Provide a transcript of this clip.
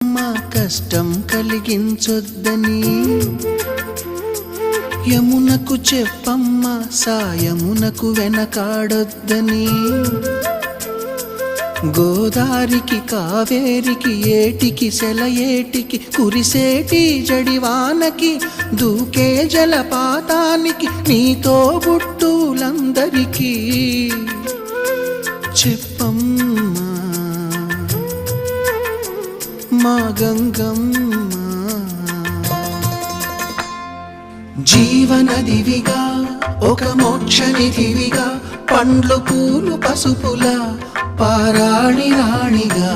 మా కష్టం కలిగించొద్దని యమునకు చెప్పమ్మ సాయమునకు వెనకాడొద్దని గోదారికి కావేరికి ఏటికి సెలయేటికి కురిసేటి జడివానకి దూకే జలపాతానికి నీతో బుట్టులందరికీ చెప్పమ్మా మా గంగమ్మ జీవనదివిగా ఒక మోక్షనిధివిగా పండ్లు పూలు పసుపుల పారాణి రాణిగా